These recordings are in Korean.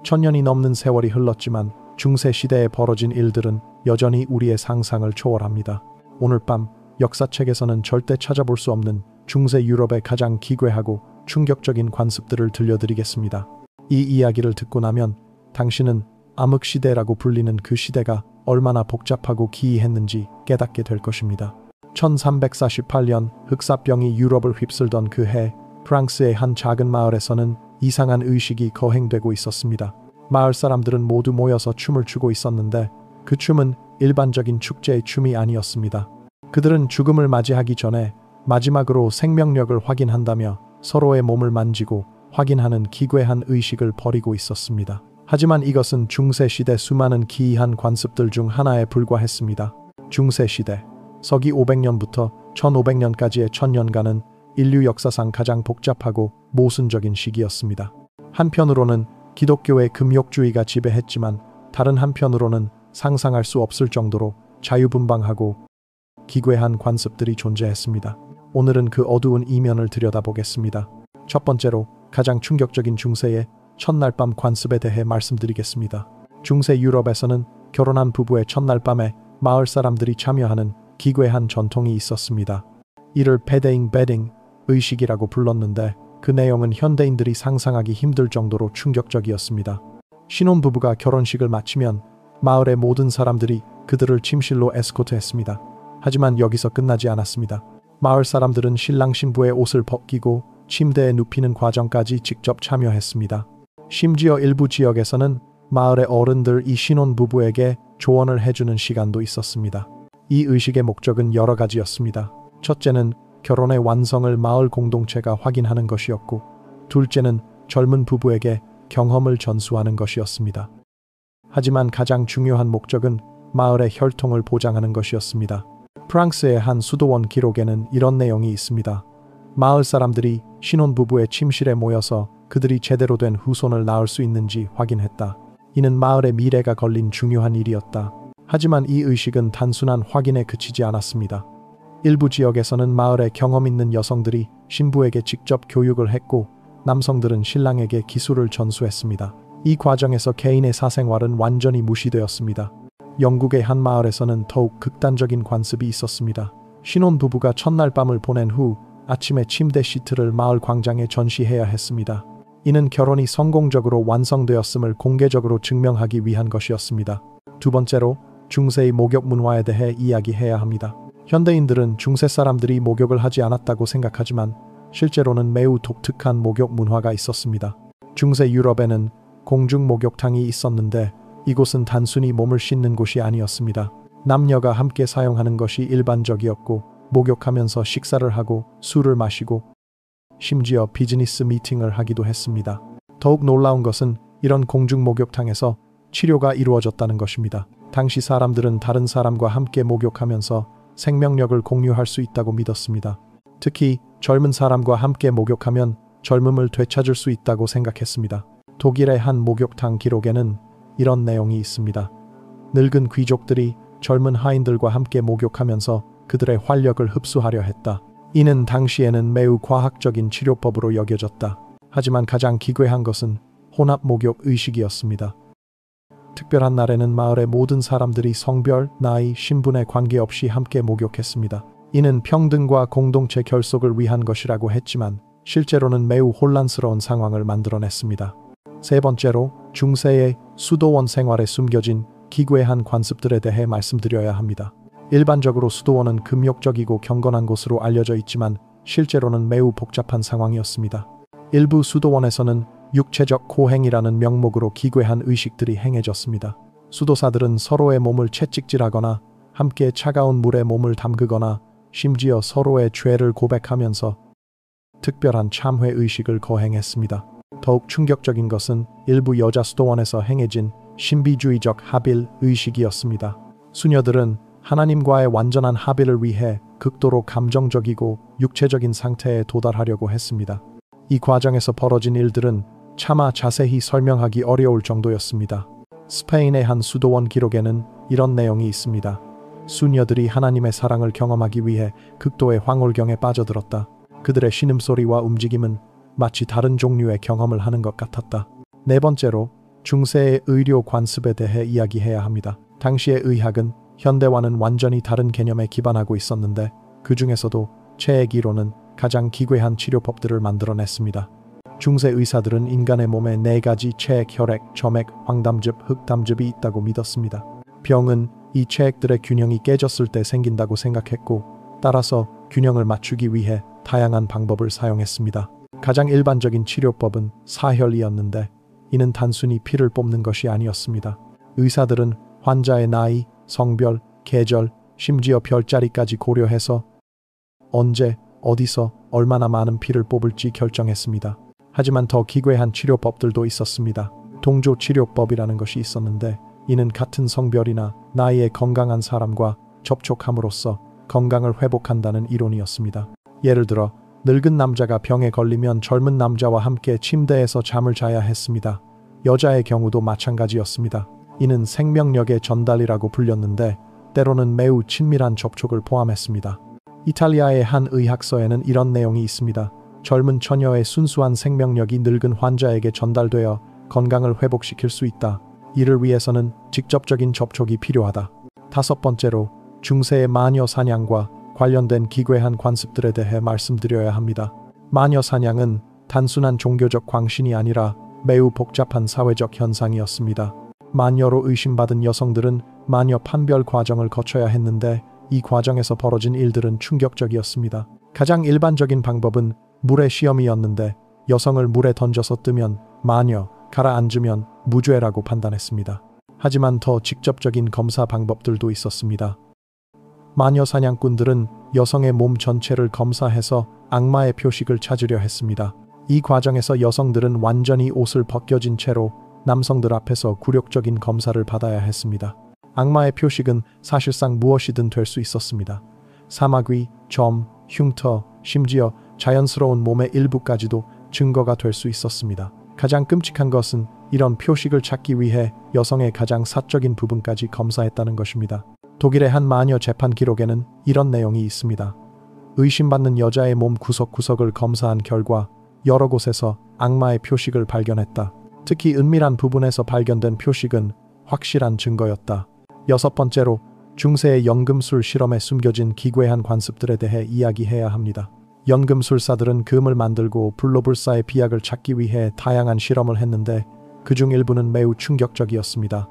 천년이 넘는 세월이 흘렀지만 중세 시대에 벌어진 일들은 여전히 우리의 상상을 초월합니다. 오늘 밤 역사책에서는 절대 찾아볼 수 없는 중세 유럽의 가장 기괴하고 충격적인 관습들을 들려드리겠습니다. 이 이야기를 듣고 나면 당신은 암흑시대라고 불리는 그 시대가 얼마나 복잡하고 기이했는지 깨닫게 될 것입니다. 1348년 흑사병이 유럽을 휩쓸던 그 해, 프랑스의 한 작은 마을에서는 이상한 의식이 거행되고 있었습니다. 마을 사람들은 모두 모여서 춤을 추고 있었는데 그 춤은 일반적인 축제의 춤이 아니었습니다. 그들은 죽음을 맞이하기 전에 마지막으로 생명력을 확인한다며 서로의 몸을 만지고 확인하는 기괴한 의식을 벌이고 있었습니다. 하지만 이것은 중세시대 수많은 기이한 관습들 중 하나에 불과했습니다. 중세시대, 서기 500년부터 1500년까지의 1000년간은 인류 역사상 가장 복잡하고 모순적인 시기였습니다. 한편으로는 기독교의 금욕주의가 지배했지만 다른 한편으로는 상상할 수 없을 정도로 자유분방하고 기괴한 관습들이 존재했습니다. 오늘은 그 어두운 이면을 들여다보겠습니다. 첫 번째로 가장 충격적인 중세의 첫날 밤 관습에 대해 말씀드리겠습니다. 중세 유럽에서는 결혼한 부부의 첫날 밤에 마을 사람들이 참여하는 기괴한 전통이 있었습니다. 이를 베데잉 베딩 의식이라고 불렀는데 그 내용은 현대인들이 상상하기 힘들 정도로 충격적이었습니다. 신혼부부가 결혼식을 마치면 마을의 모든 사람들이 그들을 침실로 에스코트했습니다. 하지만 여기서 끝나지 않았습니다. 마을 사람들은 신랑 신부의 옷을 벗기고 침대에 눕히는 과정까지 직접 참여했습니다. 심지어 일부 지역에서는 마을의 어른들 이 신혼부부에게 조언을 해주는 시간도 있었습니다. 이 의식의 목적은 여러 가지였습니다. 첫째는 결혼의 완성을 마을 공동체가 확인하는 것이었고, 둘째는 젊은 부부에게 경험을 전수하는 것이었습니다. 하지만 가장 중요한 목적은 마을의 혈통을 보장하는 것이었습니다. 프랑스의 한 수도원 기록에는 이런 내용이 있습니다. 마을 사람들이 신혼부부의 침실에 모여서 그들이 제대로 된 후손을 낳을 수 있는지 확인했다. 이는 마을의 미래가 걸린 중요한 일이었다. 하지만 이 의식은 단순한 확인에 그치지 않았습니다. 일부 지역에서는 마을에 경험 있는 여성들이 신부에게 직접 교육을 했고 남성들은 신랑에게 기술을 전수했습니다. 이 과정에서 개인의 사생활은 완전히 무시되었습니다. 영국의 한 마을에서는 더욱 극단적인 관습이 있었습니다. 신혼부부가 첫날 밤을 보낸 후 아침에 침대 시트를 마을 광장에 전시해야 했습니다. 이는 결혼이 성공적으로 완성되었음을 공개적으로 증명하기 위한 것이었습니다. 두 번째로 중세의 목욕 문화에 대해 이야기해야 합니다. 현대인들은 중세 사람들이 목욕을 하지 않았다고 생각하지만 실제로는 매우 독특한 목욕 문화가 있었습니다. 중세 유럽에는 공중 목욕탕이 있었는데 이곳은 단순히 몸을 씻는 곳이 아니었습니다. 남녀가 함께 사용하는 것이 일반적이었고 목욕하면서 식사를 하고 술을 마시고 심지어 비즈니스 미팅을 하기도 했습니다. 더욱 놀라운 것은 이런 공중 목욕탕에서 치료가 이루어졌다는 것입니다. 당시 사람들은 다른 사람과 함께 목욕하면서 생명력을 공유할 수 있다고 믿었습니다. 특히 젊은 사람과 함께 목욕하면 젊음을 되찾을 수 있다고 생각했습니다. 독일의 한 목욕탕 기록에는 이런 내용이 있습니다. 늙은 귀족들이 젊은 하인들과 함께 목욕하면서 그들의 활력을 흡수하려 했다. 이는 당시에는 매우 과학적인 치료법으로 여겨졌다. 하지만 가장 기괴한 것은 혼합 목욕 의식이었습니다. 특별한 날에는 마을의 모든 사람들이 성별, 나이, 신분에 관계없이 함께 목욕했습니다. 이는 평등과 공동체 결속을 위한 것이라고 했지만 실제로는 매우 혼란스러운 상황을 만들어냈습니다. 세 번째로 중세의 수도원 생활에 숨겨진 기괴한 관습들에 대해 말씀드려야 합니다. 일반적으로 수도원은 금욕적이고 경건한 곳으로 알려져 있지만 실제로는 매우 복잡한 상황이었습니다. 일부 수도원에서는 육체적 고행이라는 명목으로 기괴한 의식들이 행해졌습니다. 수도사들은 서로의 몸을 채찍질하거나 함께 차가운 물에 몸을 담그거나 심지어 서로의 죄를 고백하면서 특별한 참회 의식을 거행했습니다. 더욱 충격적인 것은 일부 여자 수도원에서 행해진 신비주의적 합일 의식이었습니다. 수녀들은 하나님과의 완전한 합일을 위해 극도로 감정적이고 육체적인 상태에 도달하려고 했습니다. 이 과정에서 벌어진 일들은 차마 자세히 설명하기 어려울 정도였습니다. 스페인의 한 수도원 기록에는 이런 내용이 있습니다. 수녀들이 하나님의 사랑을 경험하기 위해 극도의 황홀경에 빠져들었다. 그들의 신음소리와 움직임은 마치 다른 종류의 경험을 하는 것 같았다. 네 번째로 중세의 의료 관습에 대해 이야기해야 합니다. 당시의 의학은 현대와는 완전히 다른 개념에 기반하고 있었는데 그 중에서도 체액 이론은 가장 기괴한 치료법들을 만들어냈습니다. 중세 의사들은 인간의 몸에 4가지 체액, 혈액, 점액, 황담즙, 흑담즙이 있다고 믿었습니다. 병은 이 체액들의 균형이 깨졌을 때 생긴다고 생각했고 따라서 균형을 맞추기 위해 다양한 방법을 사용했습니다. 가장 일반적인 치료법은 사혈이었는데 이는 단순히 피를 뽑는 것이 아니었습니다. 의사들은 환자의 나이, 성별, 계절, 심지어 별자리까지 고려해서 언제, 어디서, 얼마나 많은 피를 뽑을지 결정했습니다. 하지만 더 기괴한 치료법들도 있었습니다. 동조치료법이라는 것이 있었는데 이는 같은 성별이나 나이의 건강한 사람과 접촉함으로써 건강을 회복한다는 이론이었습니다. 예를 들어 늙은 남자가 병에 걸리면 젊은 남자와 함께 침대에서 잠을 자야 했습니다. 여자의 경우도 마찬가지였습니다. 이는 생명력의 전달이라고 불렸는데 때로는 매우 친밀한 접촉을 포함했습니다. 이탈리아의 한 의학서에는 이런 내용이 있습니다. 젊은 처녀의 순수한 생명력이 늙은 환자에게 전달되어 건강을 회복시킬 수 있다. 이를 위해서는 직접적인 접촉이 필요하다. 5번째로 중세의 마녀 사냥과 관련된 기괴한 관습들에 대해 말씀드려야 합니다. 마녀 사냥은 단순한 종교적 광신이 아니라 매우 복잡한 사회적 현상이었습니다. 마녀로 의심받은 여성들은 마녀 판별 과정을 거쳐야 했는데 이 과정에서 벌어진 일들은 충격적이었습니다. 가장 일반적인 방법은 물의 시험이었는데 여성을 물에 던져서 뜨면 마녀, 가라앉으면 무죄라고 판단했습니다. 하지만 더 직접적인 검사 방법들도 있었습니다. 마녀 사냥꾼들은 여성의 몸 전체를 검사해서 악마의 표식을 찾으려 했습니다. 이 과정에서 여성들은 완전히 옷을 벗겨진 채로 남성들 앞에서 굴욕적인 검사를 받아야 했습니다. 악마의 표식은 사실상 무엇이든 될 수 있었습니다. 사마귀, 점, 흉터, 심지어 자연스러운 몸의 일부까지도 증거가 될 수 있었습니다. 가장 끔찍한 것은 이런 표식을 찾기 위해 여성의 가장 사적인 부분까지 검사했다는 것입니다. 독일의 한 마녀 재판 기록에는 이런 내용이 있습니다. 의심받는 여자의 몸 구석구석을 검사한 결과 여러 곳에서 악마의 표식을 발견했다. 특히 은밀한 부분에서 발견된 표식은 확실한 증거였다. 6번째로 중세의 연금술 실험에 숨겨진 기괴한 관습들에 대해 이야기해야 합니다. 연금술사들은 금을 만들고 불로불사의 비약을 찾기 위해 다양한 실험을 했는데 그중 일부는 매우 충격적이었습니다.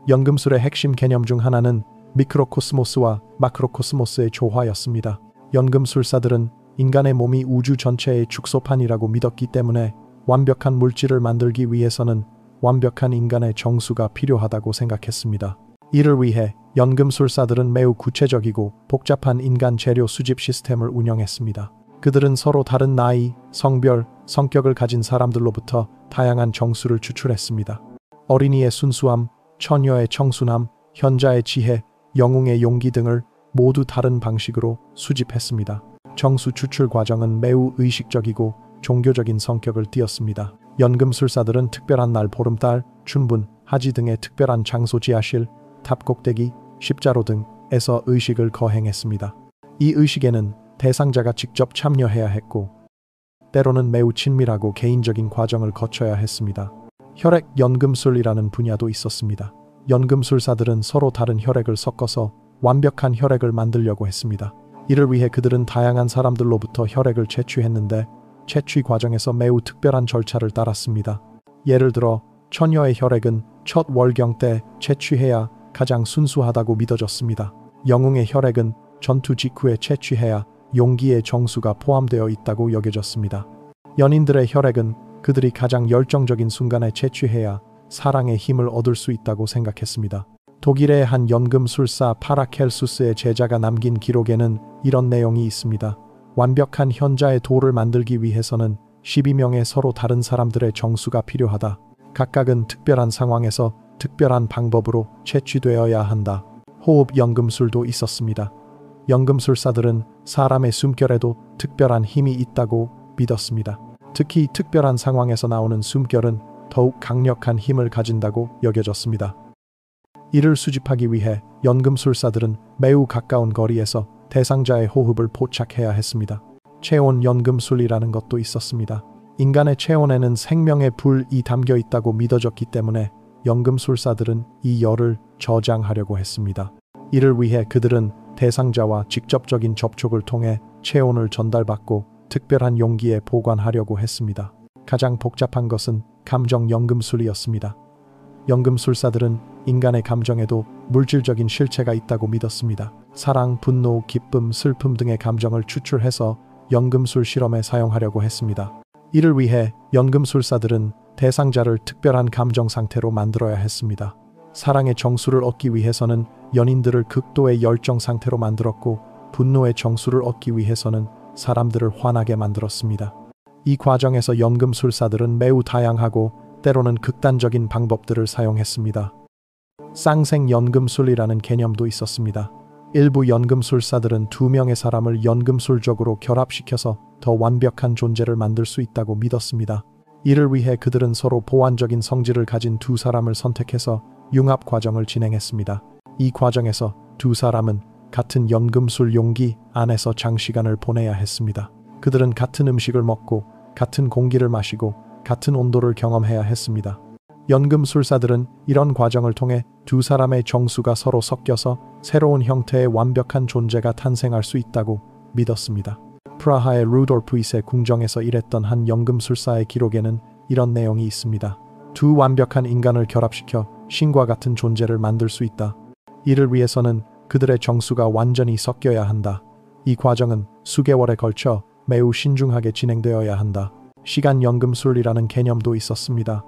연금술의 핵심 개념 중 하나는 미크로코스모스와 마크로코스모스의 조화였습니다. 연금술사들은 인간의 몸이 우주 전체의 축소판이라고 믿었기 때문에 완벽한 물질을 만들기 위해서는 완벽한 인간의 정수가 필요하다고 생각했습니다. 이를 위해 연금술사들은 매우 구체적이고 복잡한 인간 재료 수집 시스템을 운영했습니다. 그들은 서로 다른 나이, 성별, 성격을 가진 사람들로부터 다양한 정수를 추출했습니다. 어린이의 순수함, 처녀의 청순함, 현자의 지혜, 영웅의 용기 등을 모두 다른 방식으로 수집했습니다. 정수 추출 과정은 매우 의식적이고 종교적인 성격을 띠었습니다. 연금술사들은 특별한 날 보름달, 춘분, 하지 등의 특별한 장소 지하실, 탑 꼭대기, 십자로 등에서 의식을 거행했습니다. 이 의식에는 대상자가 직접 참여해야 했고 때로는 매우 친밀하고 개인적인 과정을 거쳐야 했습니다. 혈액 연금술이라는 분야도 있었습니다. 연금술사들은 서로 다른 혈액을 섞어서 완벽한 혈액을 만들려고 했습니다. 이를 위해 그들은 다양한 사람들로부터 혈액을 채취했는데 채취 과정에서 매우 특별한 절차를 따랐습니다. 예를 들어 처녀의 혈액은 첫 월경 때 채취해야 가장 순수하다고 믿어졌습니다. 영웅의 혈액은 전투 직후에 채취해야 용기의 정수가 포함되어 있다고 여겨졌습니다. 연인들의 혈액은 그들이 가장 열정적인 순간에 채취해야 사랑의 힘을 얻을 수 있다고 생각했습니다. 독일의 한 연금술사 파라켈수스의 제자가 남긴 기록에는 이런 내용이 있습니다. 완벽한 현자의 돌을 만들기 위해서는 12명의 서로 다른 사람들의 정수가 필요하다. 각각은 특별한 상황에서 특별한 방법으로 채취되어야 한다. 호흡 연금술도 있었습니다. 연금술사들은 사람의 숨결에도 특별한 힘이 있다고 믿었습니다. 특히 특별한 상황에서 나오는 숨결은 더욱 강력한 힘을 가진다고 여겨졌습니다. 이를 수집하기 위해 연금술사들은 매우 가까운 거리에서 대상자의 호흡을 포착해야 했습니다. 체온 연금술이라는 것도 있었습니다. 인간의 체온에는 생명의 불이 담겨 있다고 믿어졌기 때문에 연금술사들은 이 열을 저장하려고 했습니다. 이를 위해 그들은 대상자와 직접적인 접촉을 통해 체온을 전달받고 특별한 용기에 보관하려고 했습니다. 가장 복잡한 것은 감정 연금술이었습니다. 연금술사들은 인간의 감정에도 물질적인 실체가 있다고 믿었습니다. 사랑, 분노, 기쁨, 슬픔 등의 감정을 추출해서 연금술 실험에 사용하려고 했습니다. 이를 위해 연금술사들은 대상자를 특별한 감정 상태로 만들어야 했습니다. 사랑의 정수를 얻기 위해서는 연인들을 극도의 열정 상태로 만들었고, 분노의 정수를 얻기 위해서는 사람들을 화나게 만들었습니다. 이 과정에서 연금술사들은 매우 다양하고 때로는 극단적인 방법들을 사용했습니다. 쌍생연금술이라는 개념도 있었습니다. 일부 연금술사들은 두 명의 사람을 연금술적으로 결합시켜서 더 완벽한 존재를 만들 수 있다고 믿었습니다. 이를 위해 그들은 서로 보완적인 성질을 가진 두 사람을 선택해서 융합 과정을 진행했습니다. 이 과정에서 두 사람은 같은 연금술 용기 안에서 장시간을 보내야 했습니다. 그들은 같은 음식을 먹고 같은 공기를 마시고 같은 온도를 경험해야 했습니다. 연금술사들은 이런 과정을 통해 두 사람의 정수가 서로 섞여서 새로운 형태의 완벽한 존재가 탄생할 수 있다고 믿었습니다. 프라하의 루돌프 2세 궁정에서 일했던 한 연금술사의 기록에는 이런 내용이 있습니다. 두 완벽한 인간을 결합시켜 신과 같은 존재를 만들 수 있다. 이를 위해서는 그들의 정수가 완전히 섞여야 한다. 이 과정은 수개월에 걸쳐 매우 신중하게 진행되어야 한다. 시간 연금술이라는 개념도 있었습니다.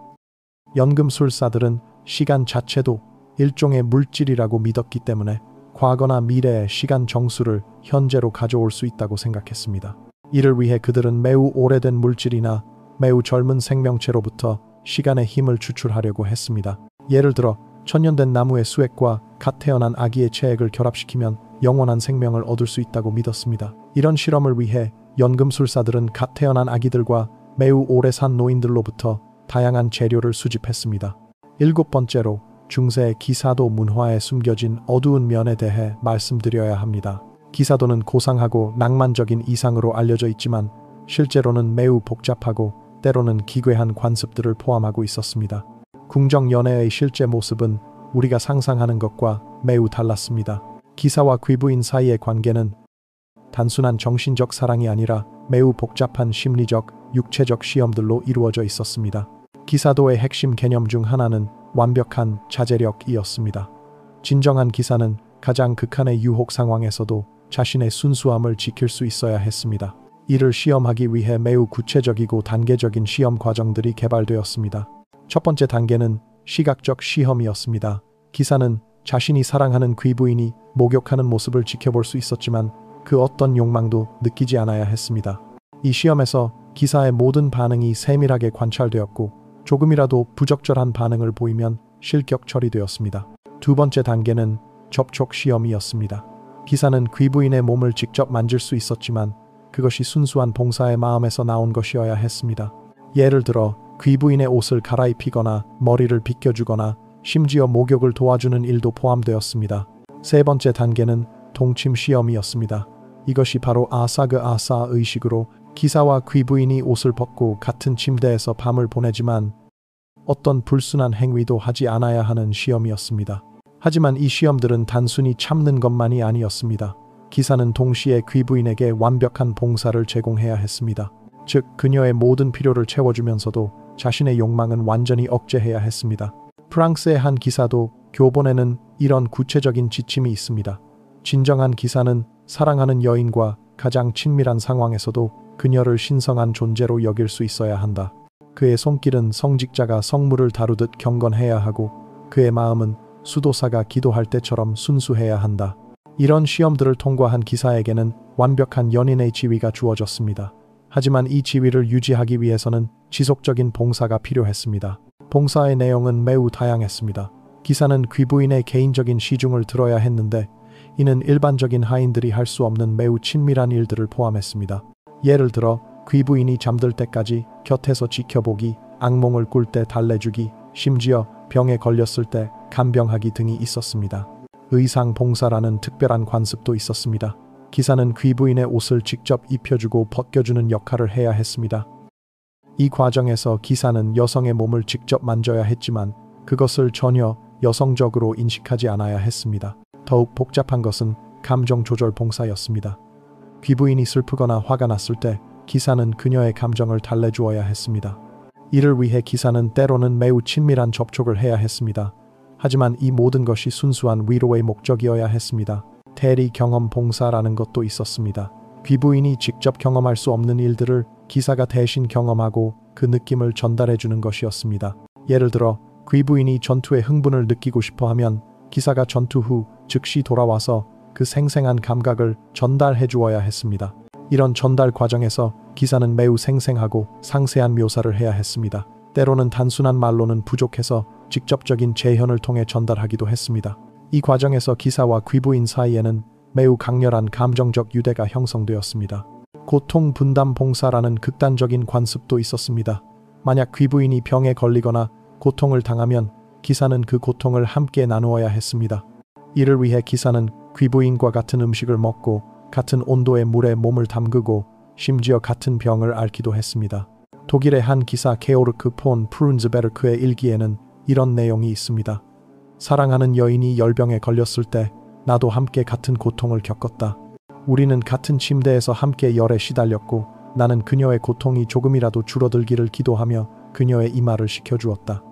연금술사들은 시간 자체도 일종의 물질이라고 믿었기 때문에 과거나 미래의 시간 정수를 현재로 가져올 수 있다고 생각했습니다. 이를 위해 그들은 매우 오래된 물질이나 매우 젊은 생명체로부터 시간의 힘을 추출하려고 했습니다. 예를 들어 천년된 나무의 수액과 갓 태어난 아기의 체액을 결합시키면 영원한 생명을 얻을 수 있다고 믿었습니다. 이런 실험을 위해 연금술사들은 갓 태어난 아기들과 매우 오래 산 노인들로부터 다양한 재료를 수집했습니다. 7번째로 중세 기사도 문화에 숨겨진 어두운 면에 대해 말씀드려야 합니다. 기사도는 고상하고 낭만적인 이상으로 알려져 있지만 실제로는 매우 복잡하고 때로는 기괴한 관습들을 포함하고 있었습니다. 궁정 연애의 실제 모습은 우리가 상상하는 것과 매우 달랐습니다. 기사와 귀부인 사이의 관계는 단순한 정신적 사랑이 아니라 매우 복잡한 심리적, 육체적 시험들로 이루어져 있었습니다. 기사도의 핵심 개념 중 하나는 완벽한 자제력이었습니다. 진정한 기사는 가장 극한의 유혹 상황에서도 자신의 순수함을 지킬 수 있어야 했습니다. 이를 시험하기 위해 매우 구체적이고 단계적인 시험 과정들이 개발되었습니다. 첫 번째 단계는 시각적 시험이었습니다. 기사는 자신이 사랑하는 귀부인이 목욕하는 모습을 지켜볼 수 있었지만 그 어떤 욕망도 느끼지 않아야 했습니다. 이 시험에서 기사의 모든 반응이 세밀하게 관찰되었고 조금이라도 부적절한 반응을 보이면 실격 처리되었습니다. 두 번째 단계는 접촉 시험이었습니다. 기사는 귀부인의 몸을 직접 만질 수 있었지만 그것이 순수한 봉사의 마음에서 나온 것이어야 했습니다. 예를 들어 귀부인의 옷을 갈아입히거나 머리를 빗겨주거나 심지어 목욕을 도와주는 일도 포함되었습니다. 세 번째 단계는 동침 시험이었습니다. 이것이 바로 아사그 아사 의식으로 기사와 귀부인이 옷을 벗고 같은 침대에서 밤을 보내지만 어떤 불순한 행위도 하지 않아야 하는 시험이었습니다. 하지만 이 시험들은 단순히 참는 것만이 아니었습니다. 기사는 동시에 귀부인에게 완벽한 봉사를 제공해야 했습니다. 즉 그녀의 모든 필요를 채워주면서도 자신의 욕망은 완전히 억제해야 했습니다. 프랑스의 한 기사도 교본에는 이런 구체적인 지침이 있습니다. 진정한 기사는 사랑하는 여인과 가장 친밀한 상황에서도 그녀를 신성한 존재로 여길 수 있어야 한다. 그의 손길은 성직자가 성물을 다루듯 경건해야 하고 그의 마음은 수도사가 기도할 때처럼 순수해야 한다. 이런 시험들을 통과한 기사에게는 완벽한 연인의 지위가 주어졌습니다. 하지만 이 지위를 유지하기 위해서는 지속적인 봉사가 필요했습니다. 봉사의 내용은 매우 다양했습니다. 기사는 귀부인의 개인적인 시중을 들어야 했는데 이는 일반적인 하인들이 할 수 없는 매우 친밀한 일들을 포함했습니다. 예를 들어 귀부인이 잠들 때까지 곁에서 지켜보기, 악몽을 꿀 때 달래주기, 심지어 병에 걸렸을 때 간병하기 등이 있었습니다. 의상 봉사라는 특별한 관습도 있었습니다. 기사는 귀부인의 옷을 직접 입혀주고 벗겨주는 역할을 해야 했습니다. 이 과정에서 기사는 여성의 몸을 직접 만져야 했지만 그것을 전혀 여성적으로 인식하지 않아야 했습니다. 더욱 복잡한 것은 감정 조절 봉사였습니다. 귀부인이 슬프거나 화가 났을 때 기사는 그녀의 감정을 달래주어야 했습니다. 이를 위해 기사는 때로는 매우 친밀한 접촉을 해야 했습니다. 하지만 이 모든 것이 순수한 위로의 목적이어야 했습니다. 대리 경험 봉사라는 것도 있었습니다. 귀부인이 직접 경험할 수 없는 일들을 기사가 대신 경험하고 그 느낌을 전달해 주는 것이었습니다. 예를 들어 귀부인이 전투의 흥분을 느끼고 싶어 하면 기사가 전투 후 즉시 돌아와서 그 생생한 감각을 전달해 주어야 했습니다. 이런 전달 과정에서 기사는 매우 생생하고 상세한 묘사를 해야 했습니다. 때로는 단순한 말로는 부족해서 직접적인 재현을 통해 전달하기도 했습니다. 이 과정에서 기사와 귀부인 사이에는 매우 강렬한 감정적 유대가 형성되었습니다. 고통 분담 봉사라는 극단적인 관습도 있었습니다. 만약 귀부인이 병에 걸리거나 고통을 당하면 기사는 그 고통을 함께 나누어야 했습니다. 이를 위해 기사는 귀부인과 같은 음식을 먹고 같은 온도의 물에 몸을 담그고 심지어 같은 병을 앓기도 했습니다. 독일의 한 기사 게오르크 폰 프룬즈베르크의 일기에는 이런 내용이 있습니다. 사랑하는 여인이 열병에 걸렸을 때 나도 함께 같은 고통을 겪었다. 우리는 같은 침대에서 함께 열에 시달렸고 나는 그녀의 고통이 조금이라도 줄어들기를 기도하며 그녀의 이마를 식혀주었다.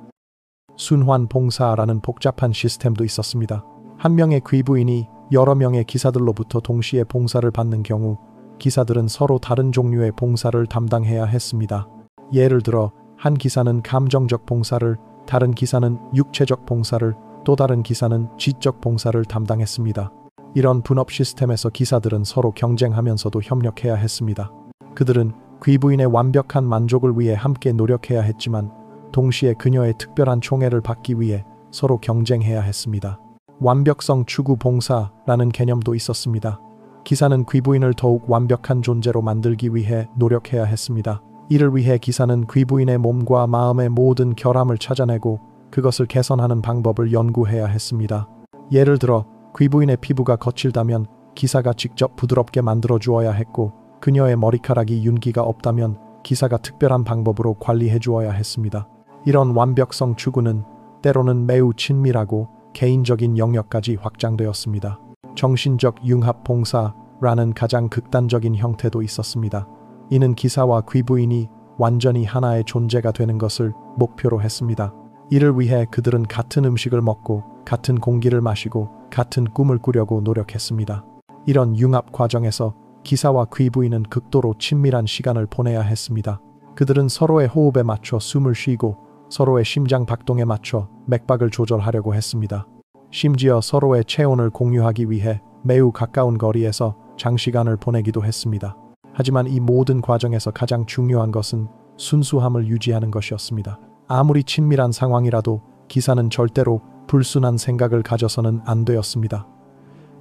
순환 봉사라는 복잡한 시스템도 있었습니다. 한 명의 귀부인이 여러 명의 기사들로부터 동시에 봉사를 받는 경우 기사들은 서로 다른 종류의 봉사를 담당해야 했습니다. 예를 들어 한 기사는 감정적 봉사를, 다른 기사는 육체적 봉사를, 또 다른 기사는 지적 봉사를 담당했습니다. 이런 분업 시스템에서 기사들은 서로 경쟁하면서도 협력해야 했습니다. 그들은 귀부인의 완벽한 만족을 위해 함께 노력해야 했지만 동시에 그녀의 특별한 총애를 받기 위해 서로 경쟁해야 했습니다. 완벽성 추구 봉사라는 개념도 있었습니다. 기사는 귀부인을 더욱 완벽한 존재로 만들기 위해 노력해야 했습니다. 이를 위해 기사는 귀부인의 몸과 마음의 모든 결함을 찾아내고 그것을 개선하는 방법을 연구해야 했습니다. 예를 들어 귀부인의 피부가 거칠다면 기사가 직접 부드럽게 만들어 주어야 했고 그녀의 머리카락이 윤기가 없다면 기사가 특별한 방법으로 관리해 주어야 했습니다. 이런 완벽성 추구는 때로는 매우 친밀하고 개인적인 영역까지 확장되었습니다. 정신적 융합 봉사라는 가장 극단적인 형태도 있었습니다. 이는 기사와 귀부인이 완전히 하나의 존재가 되는 것을 목표로 했습니다. 이를 위해 그들은 같은 음식을 먹고 같은 공기를 마시고 같은 꿈을 꾸려고 노력했습니다. 이런 융합 과정에서 기사와 귀부인은 극도로 친밀한 시간을 보내야 했습니다. 그들은 서로의 호흡에 맞춰 숨을 쉬고 서로의 심장 박동에 맞춰 맥박을 조절하려고 했습니다. 심지어 서로의 체온을 공유하기 위해 매우 가까운 거리에서 장시간을 보내기도 했습니다. 하지만 이 모든 과정에서 가장 중요한 것은 순수함을 유지하는 것이었습니다. 아무리 친밀한 상황이라도 기사는 절대로 불순한 생각을 가져서는 안 되었습니다.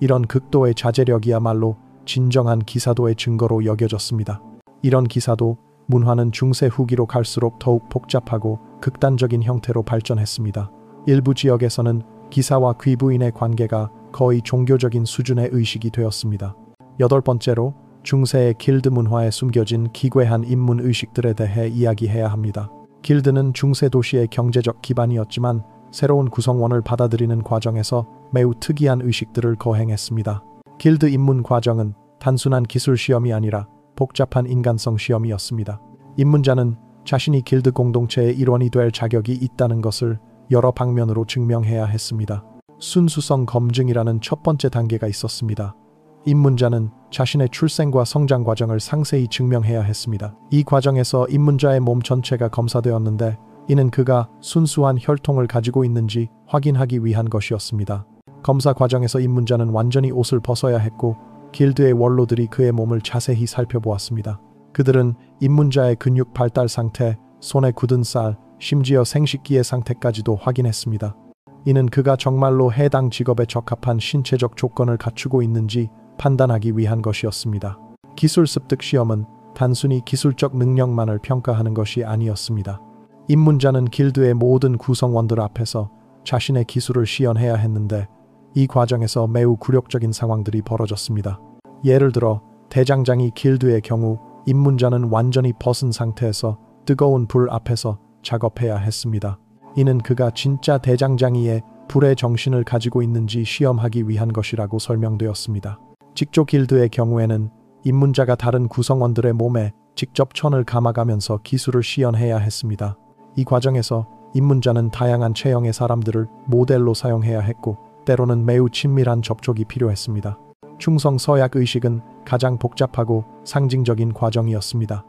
이런 극도의 자제력이야말로 진정한 기사도의 증거로 여겨졌습니다. 이런 기사도 문화는 중세 후기로 갈수록 더욱 복잡하고 극단적인 형태로 발전했습니다. 일부 지역에서는 기사와 귀부인의 관계가 거의 종교적인 수준의 의식이 되었습니다. 8번째로 중세의 길드 문화에 숨겨진 기괴한 인문 의식들에 대해 이야기해야 합니다. 길드는 중세 도시의 경제적 기반이었지만 새로운 구성원을 받아들이는 과정에서 매우 특이한 의식들을 거행했습니다. 길드 입문 과정은 단순한 기술 시험이 아니라 복잡한 인간성 시험이었습니다. 입문자는 자신이 길드 공동체의 일원이 될 자격이 있다는 것을 여러 방면으로 증명해야 했습니다. 순수성 검증이라는 첫 번째 단계가 있었습니다. 입문자는 자신의 출생과 성장 과정을 상세히 증명해야 했습니다. 이 과정에서 입문자의 몸 전체가 검사되었는데 이는 그가 순수한 혈통을 가지고 있는지 확인하기 위한 것이었습니다. 검사 과정에서 입문자는 완전히 옷을 벗어야 했고 길드의 원로들이 그의 몸을 자세히 살펴보았습니다. 그들은 입문자의 근육 발달 상태, 손에 굳은 살, 심지어 생식기의 상태까지도 확인했습니다. 이는 그가 정말로 해당 직업에 적합한 신체적 조건을 갖추고 있는지 판단하기 위한 것이었습니다. 기술 습득 시험은 단순히 기술적 능력만을 평가하는 것이 아니었습니다. 입문자는 길드의 모든 구성원들 앞에서 자신의 기술을 시연해야 했는데 이 과정에서 매우 굴욕적인 상황들이 벌어졌습니다. 예를 들어 대장장이 길드의 경우 입문자는 완전히 벗은 상태에서 뜨거운 불 앞에서 작업해야 했습니다. 이는 그가 진짜 대장장이의 불의 정신을 가지고 있는지 시험하기 위한 것이라고 설명되었습니다. 직조 길드의 경우에는 입문자가 다른 구성원들의 몸에 직접 천을 감아가면서 기술을 시연해야 했습니다. 이 과정에서 입문자는 다양한 체형의 사람들을 모델로 사용해야 했고 때로는 매우 친밀한 접촉이 필요했습니다. 충성 서약 의식은 가장 복잡하고 상징적인 과정이었습니다.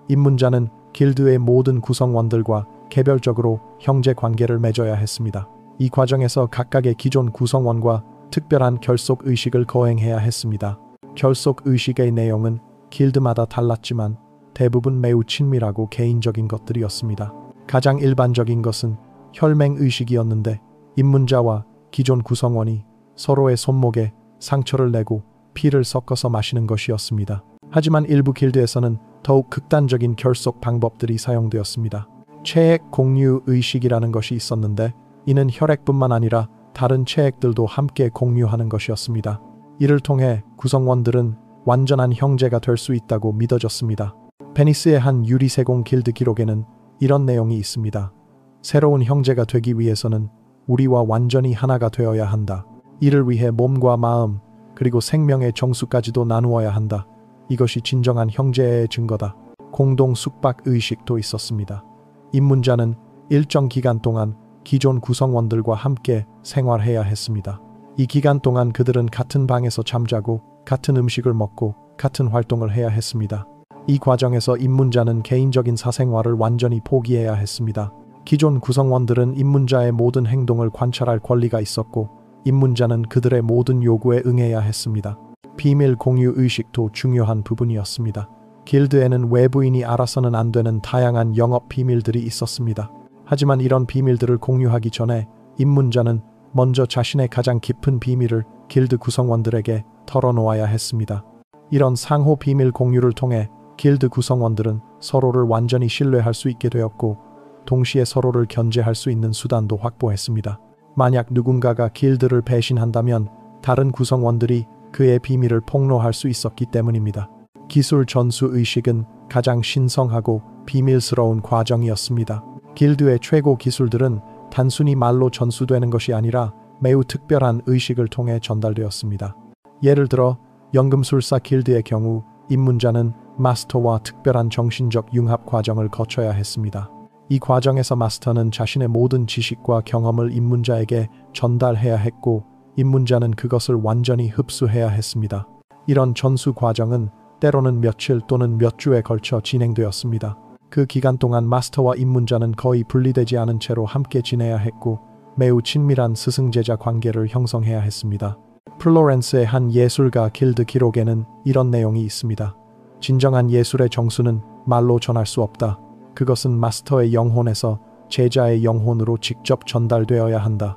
입문자는 길드의 모든 구성원들과 개별적으로 형제 관계를 맺어야 했습니다. 이 과정에서 각각의 기존 구성원과 특별한 결속 의식을 거행해야 했습니다. 결속 의식의 내용은 길드마다 달랐지만 대부분 매우 친밀하고 개인적인 것들이었습니다. 가장 일반적인 것은 혈맹 의식이었는데 입문자와 기존 구성원이 서로의 손목에 상처를 내고 피를 섞어서 마시는 것이었습니다. 하지만 일부 길드에서는 더욱 극단적인 결속 방법들이 사용되었습니다. 체액 공유 의식이라는 것이 있었는데 이는 혈액뿐만 아니라 다른 체액들도 함께 공유하는 것이었습니다. 이를 통해 구성원들은 완전한 형제가 될 수 있다고 믿어졌습니다. 베니스의 한 유리세공 길드 기록에는 이런 내용이 있습니다. 새로운 형제가 되기 위해서는 우리와 완전히 하나가 되어야 한다. 이를 위해 몸과 마음 그리고 생명의 정수까지도 나누어야 한다. 이것이 진정한 형제의 증거다. 공동 숙박 의식도 있었습니다. 입문자는 일정 기간 동안 기존 구성원들과 함께 생활해야 했습니다. 이 기간 동안 그들은 같은 방에서 잠자고 같은 음식을 먹고 같은 활동을 해야 했습니다. 이 과정에서 입문자는 개인적인 사생활을 완전히 포기해야 했습니다. 기존 구성원들은 입문자의 모든 행동을 관찰할 권리가 있었고 입문자는 그들의 모든 요구에 응해야 했습니다. 비밀 공유 의식도 중요한 부분이었습니다. 길드에는 외부인이 알아서는 안 되는 다양한 영업 비밀들이 있었습니다. 하지만 이런 비밀들을 공유하기 전에 입문자는 먼저 자신의 가장 깊은 비밀을 길드 구성원들에게 털어놓아야 했습니다. 이런 상호 비밀 공유를 통해 길드 구성원들은 서로를 완전히 신뢰할 수 있게 되었고 동시에 서로를 견제할 수 있는 수단도 확보했습니다. 만약 누군가가 길드를 배신한다면 다른 구성원들이 그의 비밀을 폭로할 수 있었기 때문입니다. 기술 전수 의식은 가장 신성하고 비밀스러운 과정이었습니다. 길드의 최고 기술들은 단순히 말로 전수되는 것이 아니라 매우 특별한 의식을 통해 전달되었습니다. 예를 들어 연금술사 길드의 경우 입문자는 마스터와 특별한 정신적 융합 과정을 거쳐야 했습니다. 이 과정에서 마스터는 자신의 모든 지식과 경험을 입문자에게 전달해야 했고 입문자는 그것을 완전히 흡수해야 했습니다. 이런 전수 과정은 때로는 며칠 또는 몇 주에 걸쳐 진행되었습니다. 그 기간 동안 마스터와 입문자는 거의 분리되지 않은 채로 함께 지내야 했고 매우 친밀한 스승제자 관계를 형성해야 했습니다. 플로렌스의 한 예술가 길드 기록에는 이런 내용이 있습니다. 진정한 예술의 정수는 말로 전할 수 없다. 그것은 마스터의 영혼에서 제자의 영혼으로 직접 전달되어야 한다.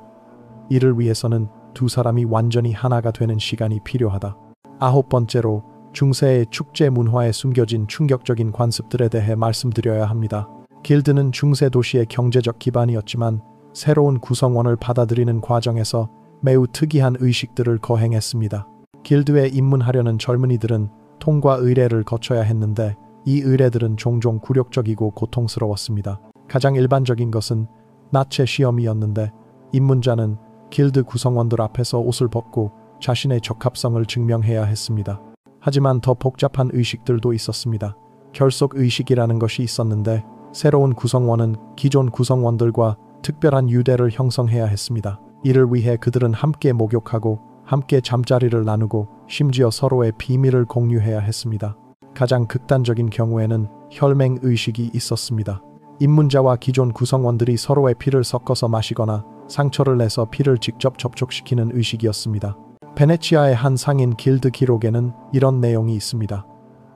이를 위해서는 두 사람이 완전히 하나가 되는 시간이 필요하다. 9번째로 중세의 축제 문화에 숨겨진 충격적인 관습들에 대해 말씀드려야 합니다. 길드는 중세 도시의 경제적 기반이었지만 새로운 구성원을 받아들이는 과정에서 매우 특이한 의식들을 거행했습니다. 길드에 입문하려는 젊은이들은 통과 의례를 거쳐야 했는데 이 의례들은 종종 굴욕적이고 고통스러웠습니다. 가장 일반적인 것은 나체 시험이었는데 입문자는 길드 구성원들 앞에서 옷을 벗고 자신의 적합성을 증명해야 했습니다. 하지만 더 복잡한 의식들도 있었습니다. 결속 의식이라는 것이 있었는데 새로운 구성원은 기존 구성원들과 특별한 유대를 형성해야 했습니다. 이를 위해 그들은 함께 목욕하고 함께 잠자리를 나누고 심지어 서로의 비밀을 공유해야 했습니다. 가장 극단적인 경우에는 혈맹 의식이 있었습니다. 입문자와 기존 구성원들이 서로의 피를 섞어서 마시거나 상처를 내서 피를 직접 접촉시키는 의식이었습니다. 베네치아의 한 상인 길드 기록에는 이런 내용이 있습니다.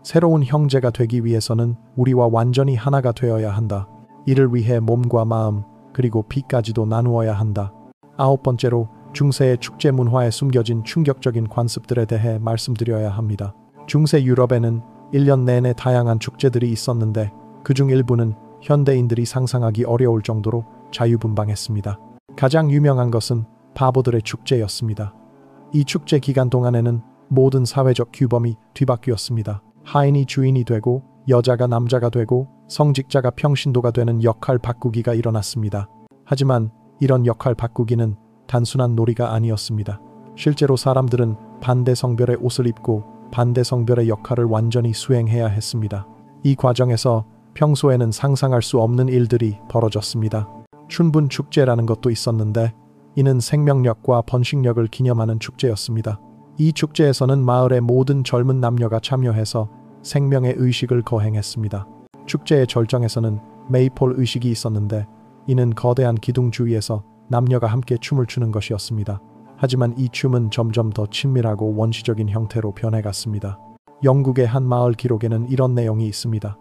새로운 형제가 되기 위해서는 우리와 완전히 하나가 되어야 한다. 이를 위해 몸과 마음 그리고 피까지도 나누어야 한다. 9번째로 중세의 축제 문화에 숨겨진 충격적인 관습들에 대해 말씀드려야 합니다. 중세 유럽에는 1년 내내 다양한 축제들이 있었는데 그중 일부는 현대인들이 상상하기 어려울 정도로 자유분방했습니다. 가장 유명한 것은 바보들의 축제였습니다. 이 축제 기간 동안에는 모든 사회적 규범이 뒤바뀌었습니다. 하인이 주인이 되고 여자가 남자가 되고 성직자가 평신도가 되는 역할 바꾸기가 일어났습니다. 하지만 이런 역할 바꾸기는 단순한 놀이가 아니었습니다. 실제로 사람들은 반대 성별의 옷을 입고 반대 성별의 역할을 완전히 수행해야 했습니다. 이 과정에서 평소에는 상상할 수 없는 일들이 벌어졌습니다. 춘분 축제라는 것도 있었는데 이는 생명력과 번식력을 기념하는 축제였습니다. 이 축제에서는 마을의 모든 젊은 남녀가 참여해서 생명의 의식을 거행했습니다. 축제의 절정에서는 메이폴 의식이 있었는데 이는 거대한 기둥 주위에서 남녀가 함께 춤을 추는 것이었습니다. 하지만 이 춤은 점점 더 친밀하고 원시적인 형태로 변해갔습니다. 영국의 한 마을 기록에는 이런 내용이 있습니다.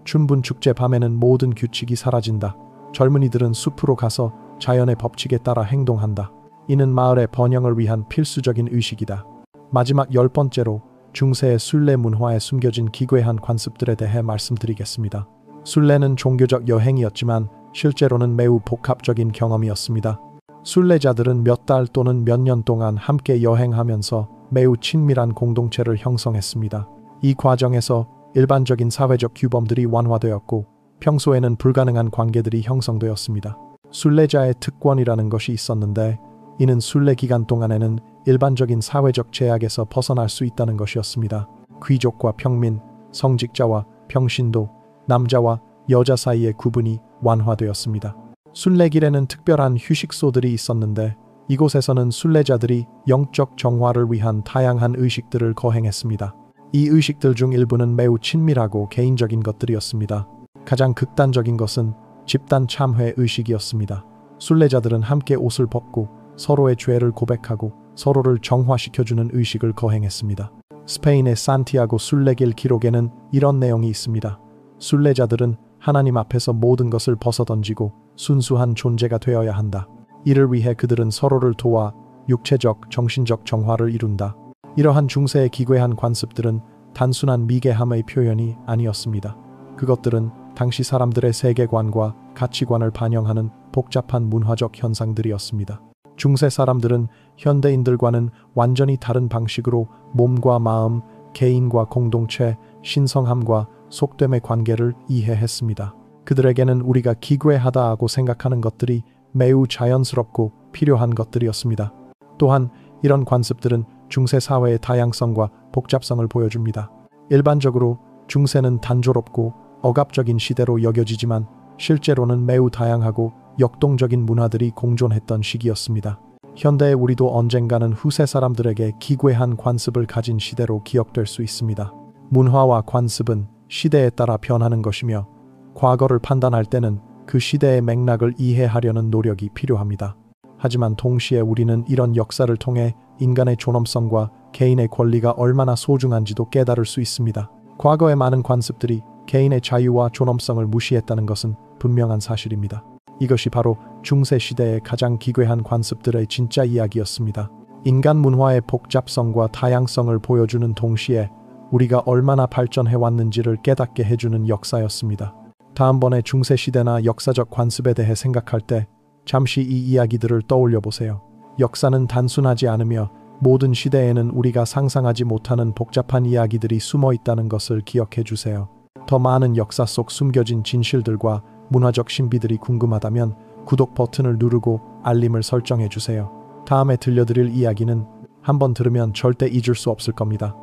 춘분 축제 밤에는 모든 규칙이 사라진다. 젊은이들은 숲으로 가서 자연의 법칙에 따라 행동한다. 이는 마을의 번영을 위한 필수적인 의식이다. 마지막 10번째로 중세의 순례 문화에 숨겨진 기괴한 관습들에 대해 말씀드리겠습니다. 순례는 종교적 여행이었지만 실제로는 매우 복합적인 경험이었습니다. 순례자들은 몇 달 또는 몇 년 동안 함께 여행하면서 매우 친밀한 공동체를 형성했습니다. 이 과정에서 일반적인 사회적 규범들이 완화되었고 평소에는 불가능한 관계들이 형성되었습니다. 순례자의 특권이라는 것이 있었는데 이는 순례 기간 동안에는 일반적인 사회적 제약에서 벗어날 수 있다는 것이었습니다. 귀족과 평민, 성직자와 평신도, 남자와 여자 사이의 구분이 완화되었습니다. 순례길에는 특별한 휴식소들이 있었는데 이곳에서는 순례자들이 영적 정화를 위한 다양한 의식들을 거행했습니다. 이 의식들 중 일부는 매우 친밀하고 개인적인 것들이었습니다. 가장 극단적인 것은 집단 참회 의식이었습니다. 순례자들은 함께 옷을 벗고 서로의 죄를 고백하고 서로를 정화시켜주는 의식을 거행했습니다. 스페인의 산티아고 순례길 기록에는 이런 내용이 있습니다. 순례자들은 하나님 앞에서 모든 것을 벗어던지고 순수한 존재가 되어야 한다. 이를 위해 그들은 서로를 도와 육체적, 정신적 정화를 이룬다. 이러한 중세의 기괴한 관습들은 단순한 미개함의 표현이 아니었습니다. 그것들은 당시 사람들의 세계관과 가치관을 반영하는 복잡한 문화적 현상들이었습니다. 중세 사람들은 현대인들과는 완전히 다른 방식으로 몸과 마음, 개인과 공동체, 신성함과 속됨의 관계를 이해했습니다. 그들에게는 우리가 기괴하다 하고 생각하는 것들이 매우 자연스럽고 필요한 것들이었습니다. 또한 이런 관습들은 중세 사회의 다양성과 복잡성을 보여줍니다. 일반적으로 중세는 단조롭고 억압적인 시대로 여겨지지만 실제로는 매우 다양하고 역동적인 문화들이 공존했던 시기였습니다. 현대의 우리도 언젠가는 후세 사람들에게 기괴한 관습을 가진 시대로 기억될 수 있습니다. 문화와 관습은 시대에 따라 변하는 것이며 과거를 판단할 때는 그 시대의 맥락을 이해하려는 노력이 필요합니다. 하지만 동시에 우리는 이런 역사를 통해 인간의 존엄성과 개인의 권리가 얼마나 소중한지도 깨달을 수 있습니다. 과거의 많은 관습들이 개인의 자유와 존엄성을 무시했다는 것은 분명한 사실입니다. 이것이 바로 중세 시대의 가장 기괴한 관습들의 진짜 이야기였습니다. 인간 문화의 복잡성과 다양성을 보여주는 동시에 우리가 얼마나 발전해왔는지를 깨닫게 해주는 역사였습니다. 다음번에 중세 시대나 역사적 관습에 대해 생각할 때 잠시 이 이야기들을 떠올려 보세요. 역사는 단순하지 않으며 모든 시대에는 우리가 상상하지 못하는 복잡한 이야기들이 숨어 있다는 것을 기억해 주세요. 더 많은 역사 속 숨겨진 진실들과 문화적 신비들이 궁금하다면 구독 버튼을 누르고 알림을 설정해 주세요. 다음에 들려드릴 이야기는 한번 들으면 절대 잊을 수 없을 겁니다.